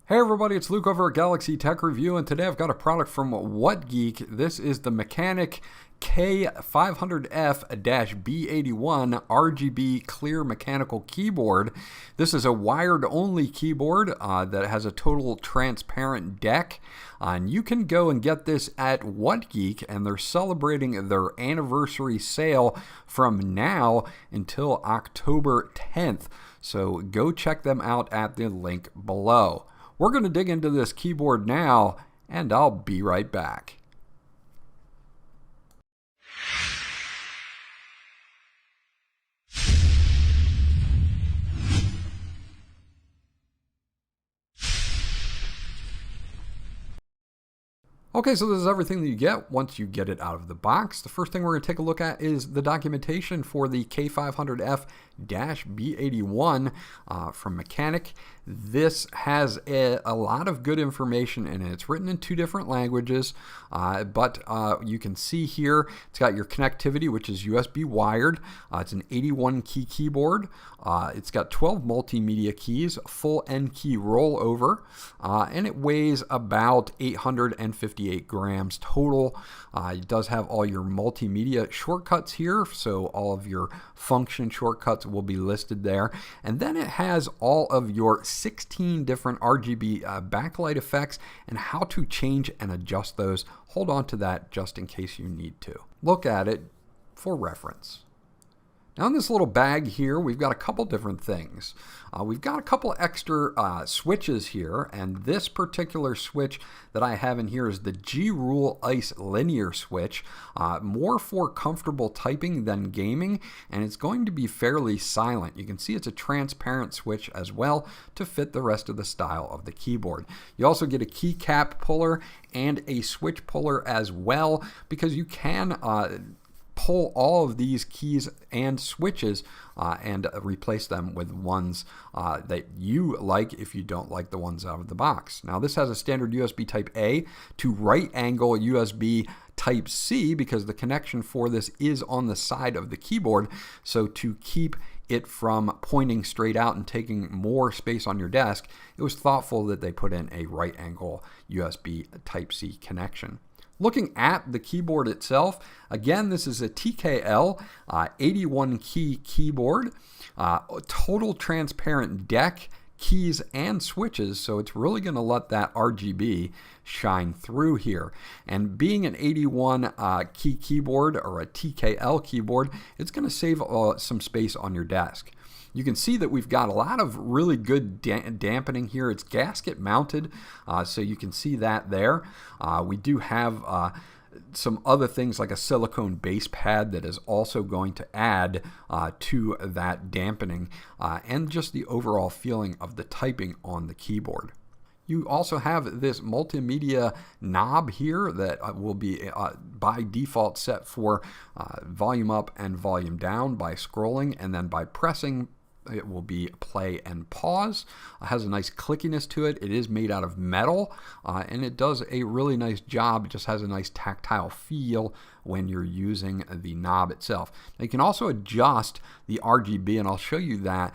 Hey everybody, it's Luke over at Galaxy Tech Review, and today I've got a product from WhatGeek. This is the Machenike K500F-B81 RGB clear mechanical keyboard. This is a wired-only keyboard that has a total transparent deck. And you can go and get this at WhatGeek, and they're celebrating their anniversary sale from now until October 10th. So go check them out at the link below. We're going to dig into this keyboard now, and I'll be right back. Okay, so this is everything that you get once you get it out of the box. The first thing we're going to take a look at is the documentation for the K500F-B81 from Machenike. This has a lot of good information in it. It's written in two different languages, but you can see here it's got your connectivity, which is USB wired. It's an 81 key keyboard. It's got 12 multimedia keys, full N key rollover, and it weighs about 858 grams total. It does have all your multimedia shortcuts here, so all of your function shortcuts will be listed there. And then it has all of your 16 different RGB backlight effects and how to change and adjust those. Hold on to that just in case you need to. Look at it for reference. Now in this little bag here, we've got a couple different things. We've got a couple extra switches here, and this particular switch that I have in here is the G-Rule Ice linear switch, more for comfortable typing than gaming, and it's going to be fairly silent. You can see it's a transparent switch as well to fit the rest of the style of the keyboard. You also get a keycap puller and a switch puller as well, because you can pull all of these keys and switches and replace them with ones that you like if you don't like the ones out of the box. Now this has a standard USB type A to right angle USB type C because the connection for this is on the side of the keyboard. So to keep it from pointing straight out and taking more space on your desk, it was thoughtful that they put in a right angle USB type C connection. Looking at the keyboard itself, again, this is a TKL 81 key keyboard, total transparent deck, keys and switches, so it's really going to let that RGB shine through here. And being an 81 key keyboard or a TKL keyboard, it's going to save some space on your desk. You can see that we've got a lot of really good dampening here. It's gasket mounted, so you can see that there. We do have some other things like a silicone base pad that is also going to add to that dampening and just the overall feeling of the typing on the keyboard. You also have this multimedia knob here that will be by default set for volume up and volume down by scrolling, and then by pressing it will be play and pause. It has a nice clickiness to it. It is made out of metal and it does a really nice job. It just has a nice tactile feel when you're using the knob itself. Now you can also adjust the RGB, and I'll show you that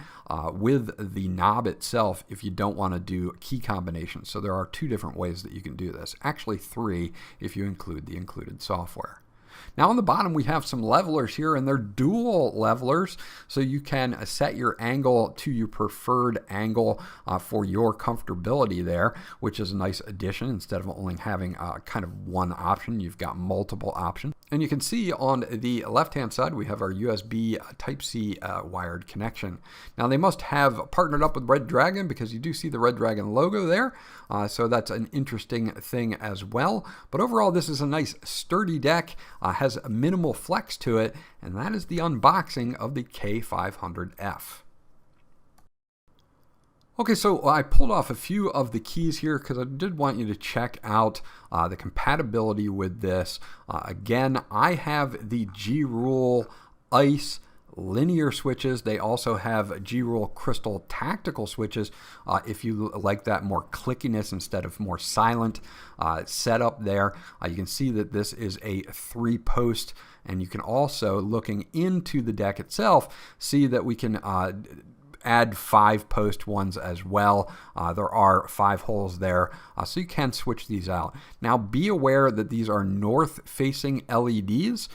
with the knob itself if you don't want to do key combinations. So there are two different ways that you can do this. Actually three if you include the included software. Now on the bottom we have some levelers here, and they're dual levelers, so you can set your angle to your preferred angle for your comfortability there, which is a nice addition. Instead of only having kind of one option, you've got multiple options. And you can see on the left hand side we have our USB Type-C wired connection. Now they must have partnered up with Red Dragon because you do see the Red Dragon logo there, so that's an interesting thing as well. But overall this is a nice sturdy deck, has a minimal flex to it, and that is the unboxing of the K500F. Okay, so I pulled off a few of the keys here because I did want you to check out the compatibility with this. Again, I have the G-Rule Ice linear switches. They also have G-Rule Crystal tactical switches if you like that more clickiness instead of more silent setup there. You can see that this is a 3-post, and you can also, looking into the deck itself, see that we can add 5-post ones as well. There are 5 holes there, so you can switch these out. Now be aware that these are north-facing LEDs,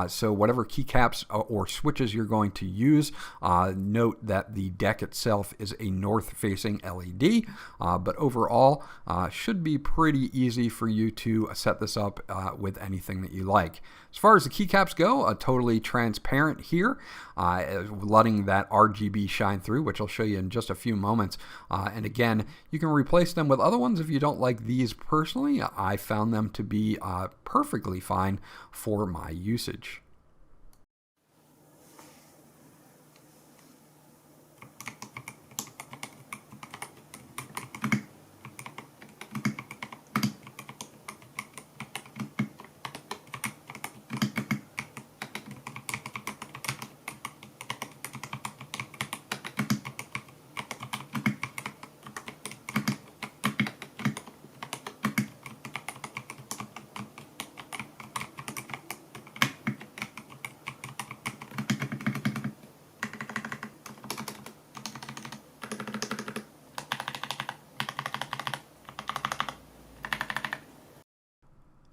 so whatever keycaps or switches you're going to use, note that the deck itself is a north-facing LED, but overall should be pretty easy for you to set this up with anything that you like. As far as the keycaps go, totally transparent here, letting that RGB shine through, which I'll show you in just a few moments. And again, you can replace them with other ones if you don't like these personally. I found them to be perfectly fine for my usage.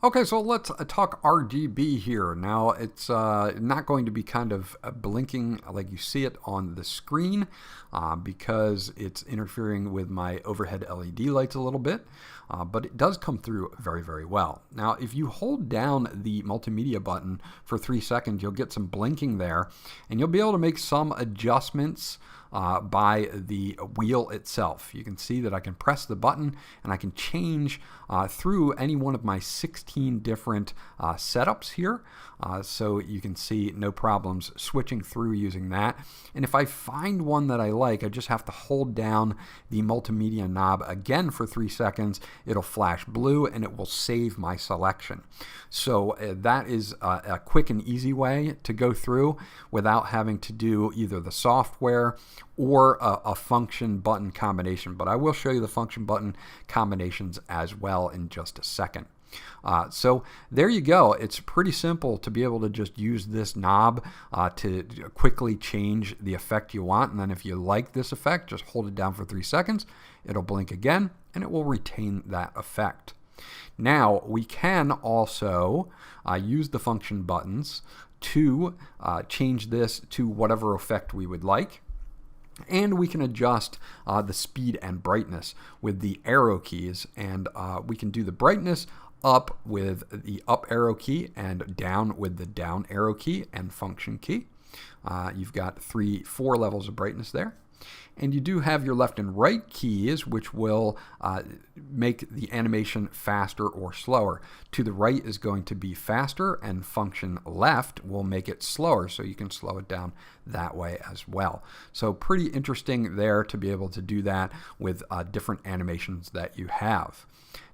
Okay, so let's talk RGB here. Now, it's not going to be kind of blinking like you see it on the screen because it's interfering with my overhead LED lights a little bit, but it does come through very, very well. Now, if you hold down the multimedia button for 3 seconds, you'll get some blinking there, and you'll be able to make some adjustments by the wheel itself. You can see that I can press the button and I can change through any one of my 16 different setups here. So you can see no problems switching through using that. And if I find one that I like, I just have to hold down the multimedia knob again for 3 seconds. It'll flash blue and it will save my selection. So that is a quick and easy way to go through without having to do either the software or a function button combination. But I will show you the function button combinations as well in just a second. So there you go. It's pretty simple to be able to just use this knob to quickly change the effect you want. And then if you like this effect, just hold it down for 3 seconds. It'll blink again and it will retain that effect. Now we can also use the function buttons to change this to whatever effect we would like. And we can adjust the speed and brightness with the arrow keys, and we can do the brightness up with the up arrow key and down with the down arrow key and function key. You've got 4 levels of brightness there. And you do have your left and right keys, which will make the animation faster or slower. To the right is going to be faster, and function left will make it slower, so you can slow it down that way as well. So pretty interesting there to be able to do that with different animations that you have.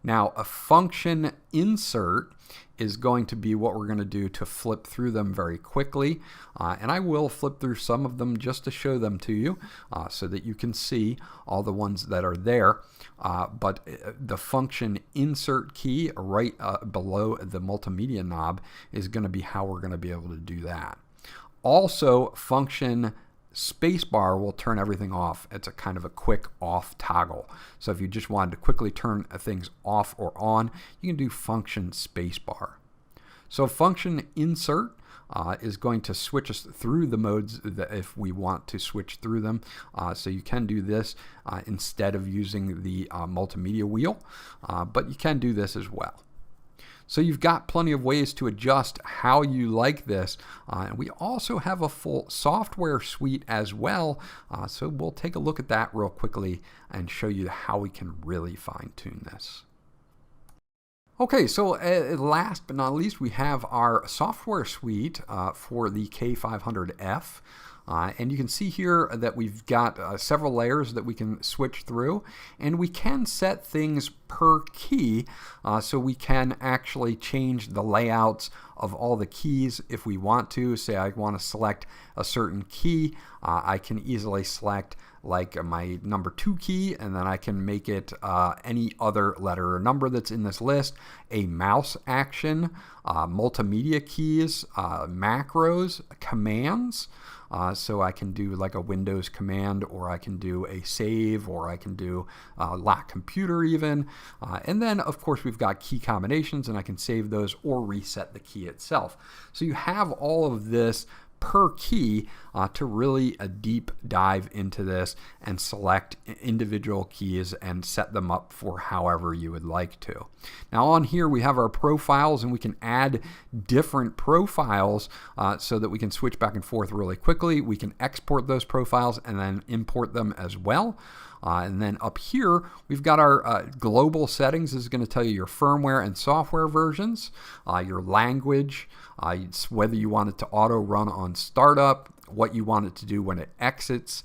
Now, a function insert is going to be what we're going to do to flip through them very quickly. And I will flip through some of them just to show them to you so that you can see all the ones that are there. But the function insert key right below the multimedia knob is going to be how we're going to be able to do that. Also, function spacebar will turn everything off. It's a kind of a quick off toggle. So if you just wanted to quickly turn things off or on, you can do function spacebar. So function insert is going to switch us through the modes if we want to switch through them. So you can do this instead of using the multimedia wheel, but you can do this as well. So you've got plenty of ways to adjust how you like this. And we also have a full software suite as well. So we'll take a look at that real quickly and show you how we can really fine-tune this. Okay, so last but not least, we have our software suite for the K500F. And you can see here that we've got several layers that we can switch through, and we can set things per key, so we can actually change the layouts of all the keys if we want to. Say I want to select a certain key, I can easily select like my number 2 key, and then I can make it any other letter or number that's in this list, a mouse action, multimedia keys, macros, commands. So I can do like a Windows command, or I can do a save, or I can do lock computer even. And then of course we've got key combinations, and I can save those or reset the key itself. So you have all of this per key to really a deep dive into this and select individual keys and set them up for however you would like to. Now on here we have our profiles, and we can add different profiles so that we can switch back and forth really quickly. We can export those profiles and then import them as well. And then up here, we've got our global settings. This is going to tell you your firmware and software versions, your language, whether you want it to auto run on startup, what you want it to do when it exits,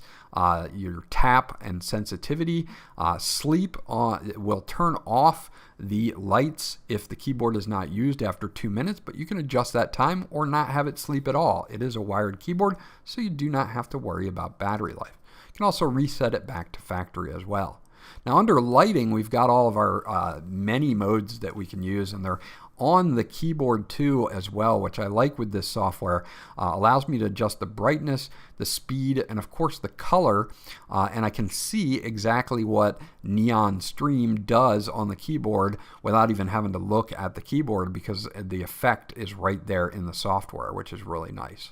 your tap and sensitivity. Sleep will turn off the lights if the keyboard is not used after 2 minutes, but you can adjust that time or not have it sleep at all. It is a wired keyboard, so you do not have to worry about battery life. You can also reset it back to factory as well. Now under lighting, we've got all of our many modes that we can use, and they're on the keyboard too as well, which I like with this software. Allows me to adjust the brightness, the speed, and of course the color, and I can see exactly what Neon Stream does on the keyboard without even having to look at the keyboard, because the effect is right there in the software, which is really nice.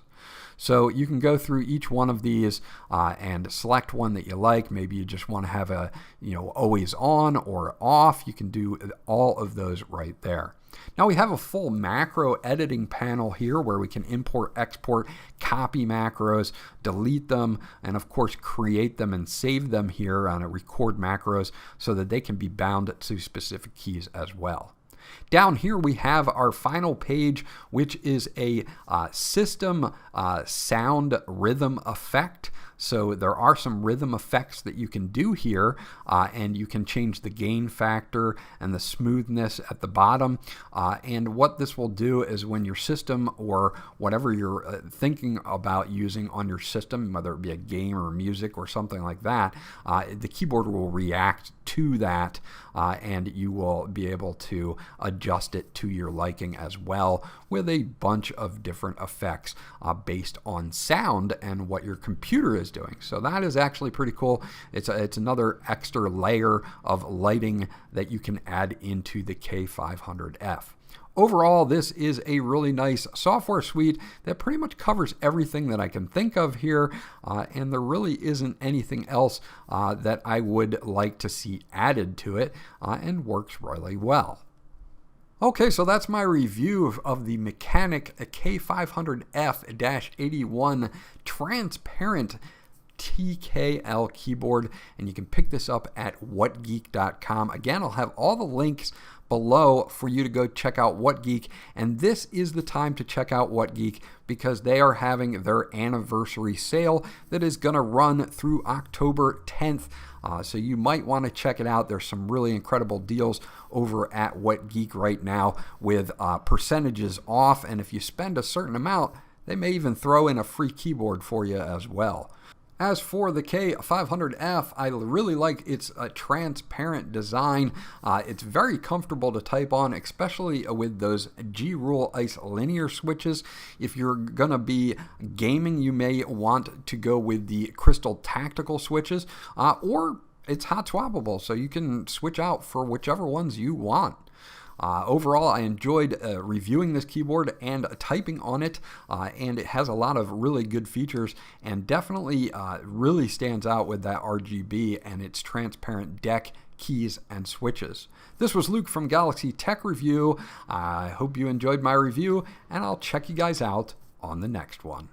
So you can go through each one of these and select one that you like. Maybe you just want to have a always on or off. You can do all of those right there. Now we have a full macro editing panel here where we can import, export, copy macros, delete them, and of course create them and save them here on a record macros so that they can be bound to specific keys as well. Down here we have our final page, which is a system sound rhythm effect. So there are some rhythm effects that you can do here, and you can change the gain factor and the smoothness at the bottom. And what this will do is when your system or whatever you're thinking about using on your system, whether it be a game or music or something like that, the keyboard will react to that, and you will be able to adjust it to your liking as well with a bunch of different effects based on sound and what your computer is doing. So that is actually pretty cool. It's another extra layer of lighting that you can add into the K500F. Overall, this is a really nice software suite that pretty much covers everything that I can think of here, and there really isn't anything else that I would like to see added to it, and works really well. Okay, so that's my review of the Machenike K500F-81 transparent TKL keyboard, and you can pick this up at WhatGeek.com. Again, I'll have all the links below for you to go check out WhatGeek, and this is the time to check out WhatGeek because they are having their anniversary sale that is going to run through October 10th. So you might want to check it out. There's some really incredible deals over at WhatGeek right now with percentages off, and if you spend a certain amount, they may even throw in a free keyboard for you as well. As for the K500F, I really like its transparent design. It's very comfortable to type on, especially with those G-Rule Ice linear switches. If you're going to be gaming, you may want to go with the Crystal Tactical switches, or it's hot swappable, so you can switch out for whichever ones you want. Overall, I enjoyed reviewing this keyboard and typing on it, and it has a lot of really good features and definitely really stands out with that RGB and its transparent deck, keys, and switches. This was Luke from Galaxy Tech Review. I hope you enjoyed my review, and I'll check you guys out on the next one.